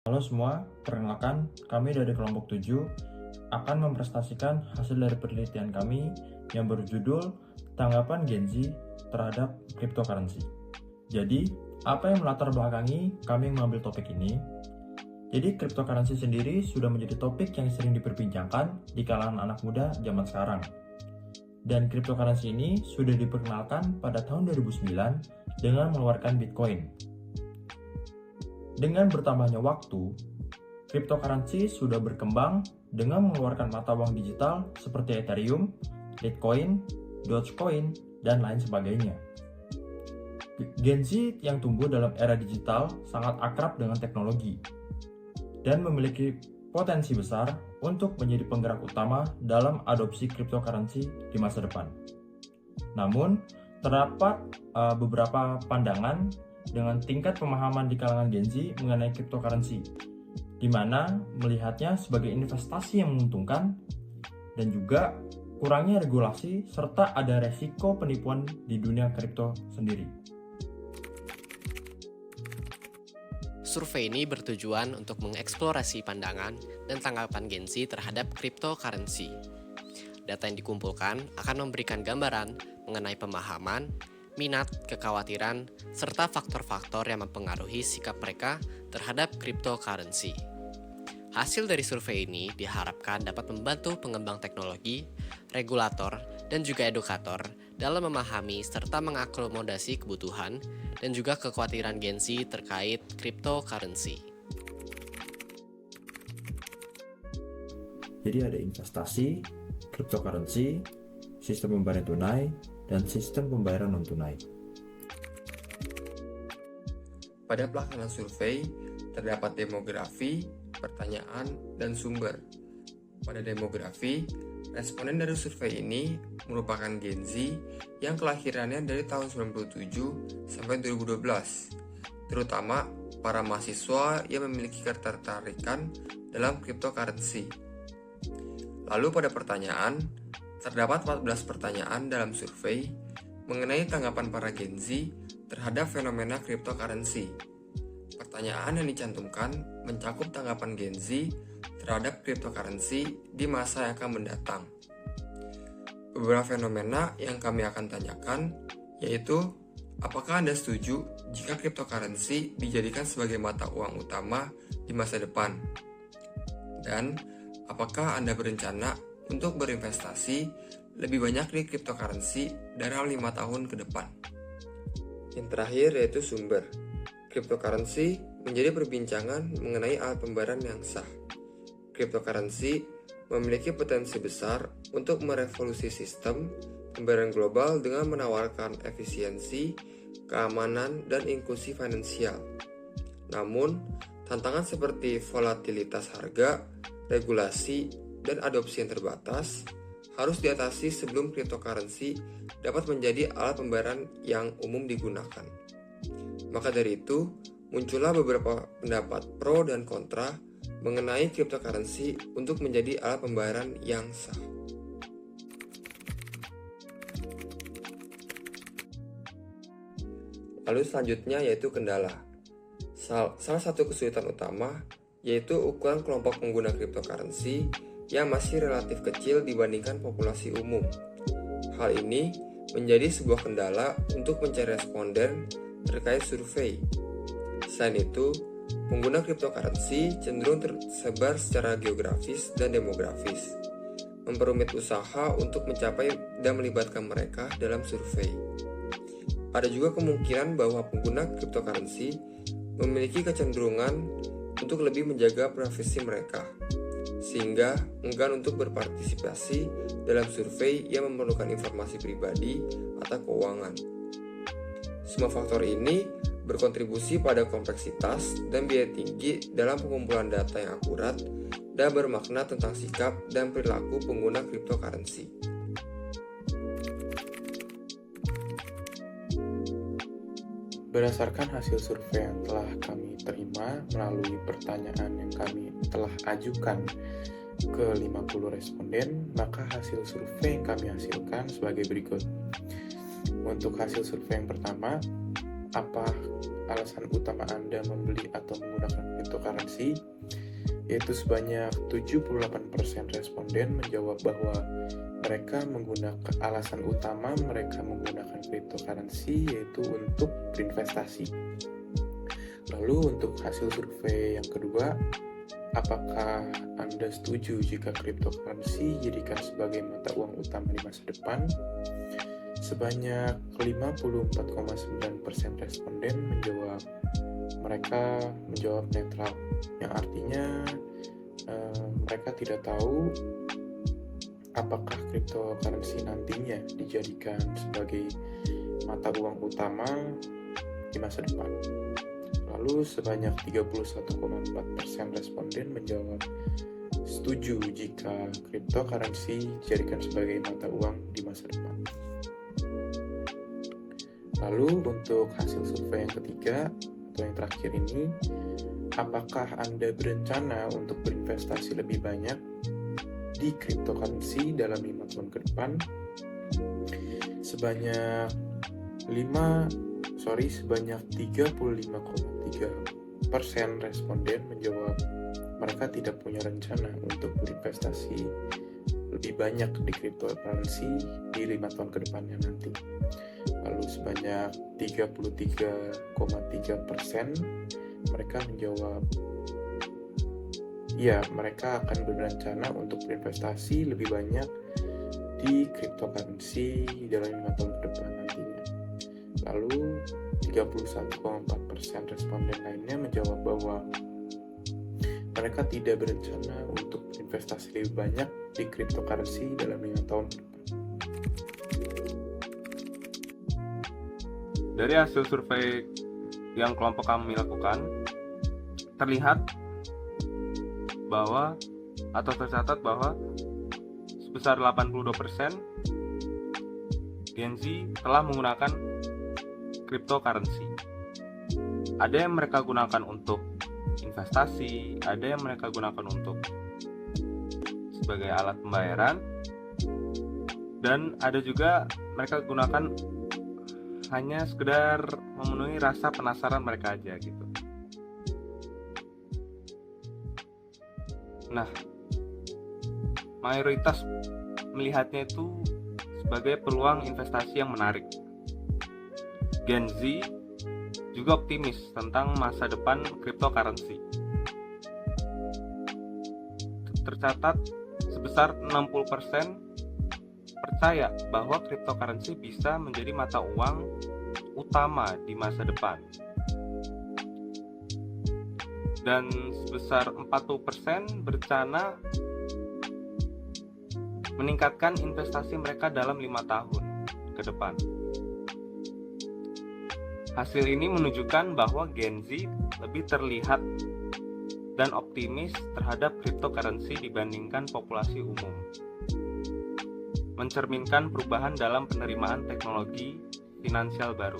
Halo semua, perkenalkan kami dari kelompok 7 akan mempresentasikan hasil dari penelitian kami yang berjudul Tanggapan Gen Z terhadap Cryptocurrency. Jadi, apa yang melatar belakangi kami mengambil topik ini? Jadi, cryptocurrency sendiri sudah menjadi topik yang sering diperbincangkan di kalangan anak muda zaman sekarang. Dan cryptocurrency ini sudah diperkenalkan pada tahun 2009 dengan mengeluarkan Bitcoin. Dengan bertambahnya waktu, cryptocurrency sudah berkembang dengan mengeluarkan mata uang digital seperti Ethereum, Litecoin, Dogecoin, dan lain sebagainya. Gen Z yang tumbuh dalam era digital sangat akrab dengan teknologi dan memiliki potensi besar untuk menjadi penggerak utama dalam adopsi cryptocurrency di masa depan. Namun, terdapat beberapa pandangan dengan tingkat pemahaman di kalangan Gen Z mengenai cryptocurrency, di mana melihatnya sebagai investasi yang menguntungkan dan juga kurangnya regulasi serta ada resiko penipuan di dunia kripto sendiri. Survei ini bertujuan untuk mengeksplorasi pandangan dan tanggapan Gen Z terhadap cryptocurrency. Data yang dikumpulkan akan memberikan gambaran mengenai pemahaman, minat, kekhawatiran, serta faktor-faktor yang mempengaruhi sikap mereka terhadap cryptocurrency. Hasil dari survei ini diharapkan dapat membantu pengembang teknologi, regulator, dan juga edukator dalam memahami serta mengakomodasi kebutuhan dan juga kekhawatiran Gen Z terkait cryptocurrency. Jadi ada investasi, cryptocurrency, sistem pembayaran tunai, dan sistem pembayaran non-tunai. Pada pelaksanaan survei, terdapat demografi, pertanyaan, dan sumber. Pada demografi, responden dari survei ini merupakan Gen Z yang kelahirannya dari tahun 97 sampai 2012, terutama para mahasiswa yang memiliki ketertarikan dalam cryptocurrency. Lalu pada pertanyaan, terdapat 14 pertanyaan dalam survei mengenai tanggapan para Gen Z terhadap fenomena cryptocurrency. Pertanyaan yang dicantumkan mencakup tanggapan Gen Z terhadap cryptocurrency di masa yang akan mendatang. Beberapa fenomena yang kami akan tanyakan yaitu, apakah Anda setuju jika cryptocurrency dijadikan sebagai mata uang utama di masa depan? Dan apakah Anda berencana untuk berinvestasi lebih banyak di cryptocurrency dalam 5 tahun ke depan? Yang terakhir yaitu sumber. Cryptocurrency menjadi perbincangan mengenai alat pembayaran yang sah. Cryptocurrency memiliki potensi besar untuk merevolusi sistem pembayaran global dengan menawarkan efisiensi, keamanan, dan inklusi finansial. Namun, tantangan seperti volatilitas harga, regulasi, dan adopsi yang terbatas harus diatasi sebelum cryptocurrency dapat menjadi alat pembayaran yang umum digunakan. Maka dari itu, muncullah beberapa pendapat pro dan kontra mengenai cryptocurrency untuk menjadi alat pembayaran yang sah. Lalu selanjutnya yaitu kendala. Salah satu kesulitan utama yaitu ukuran kelompok pengguna cryptocurrency yang masih relatif kecil dibandingkan populasi umum. Hal ini menjadi sebuah kendala untuk mencari responden terkait survei. Selain itu, pengguna cryptocurrency cenderung tersebar secara geografis dan demografis, memperumit usaha untuk mencapai dan melibatkan mereka dalam survei. Ada juga kemungkinan bahwa pengguna cryptocurrency memiliki kecenderungan untuk lebih menjaga privasi mereka, sehingga enggan untuk berpartisipasi dalam survei yang memerlukan informasi pribadi atau keuangan. Semua faktor ini berkontribusi pada kompleksitas dan biaya tinggi dalam pengumpulan data yang akurat dan bermakna tentang sikap dan perilaku pengguna cryptocurrency. Berdasarkan hasil survei yang telah kami terima melalui pertanyaan yang kami telah ajukan ke 50 responden, maka hasil survei yang kami hasilkan sebagai berikut. Untuk hasil survei yang pertama, alasan utama Anda membeli atau menggunakan cryptocurrency? Yaitu sebanyak 78% responden menjawab bahwa mereka menggunakan alasan utama mereka menggunakan cryptocurrency yaitu untuk berinvestasi. Lalu untuk hasil survei yang kedua, apakah Anda setuju jika cryptocurrency dijadikan sebagai mata uang utama di masa depan? Sebanyak 54,9% responden mereka menjawab netral, yang artinya mereka tidak tahu apakah cryptocurrency nantinya dijadikan sebagai mata uang utama di masa depan. Lalu sebanyak 31,4% responden menjawab setuju jika cryptocurrency dijadikan sebagai mata uang di masa depan. Lalu untuk hasil survei yang ketiga atau yang terakhir ini, apakah Anda berencana untuk berinvestasi lebih banyak di cryptocurrency dalam 5 tahun ke depan? Sebanyak 35,3% responden menjawab mereka tidak punya rencana untuk berinvestasi lebih banyak di cryptocurrency di 5 tahun ke depannya nanti. Lalu sebanyak 33,3% mereka menjawab ya, mereka akan berencana untuk berinvestasi lebih banyak di cryptocurrency dalam 5 tahun ke depan nantinya. Lalu 31,4% responden lainnya menjawab bahwa mereka tidak berencana untuk berinvestasi lebih banyak di cryptocurrency dalam 5 tahun ke depan. Dari hasil survei yang kelompok kami lakukan, terlihat bahwa atau tercatat bahwa sebesar 82% Gen Z telah menggunakan cryptocurrency. Ada yang mereka gunakan untuk investasi, ada yang mereka gunakan untuk sebagai alat pembayaran, dan ada juga mereka gunakan hanya sekedar memenuhi rasa penasaran mereka aja gitu. Nah, mayoritas melihatnya itu sebagai peluang investasi yang menarik. Gen Z juga optimis tentang masa depan cryptocurrency. Tercatat sebesar 60% percaya bahwa cryptocurrency bisa menjadi mata uang utama di masa depan. Dan sebesar 40% berencana meningkatkan investasi mereka dalam 5 tahun ke depan. Hasil ini menunjukkan bahwa Gen Z lebih terlihat dan optimis terhadap cryptocurrency dibandingkan populasi umum, mencerminkan perubahan dalam penerimaan teknologi finansial baru.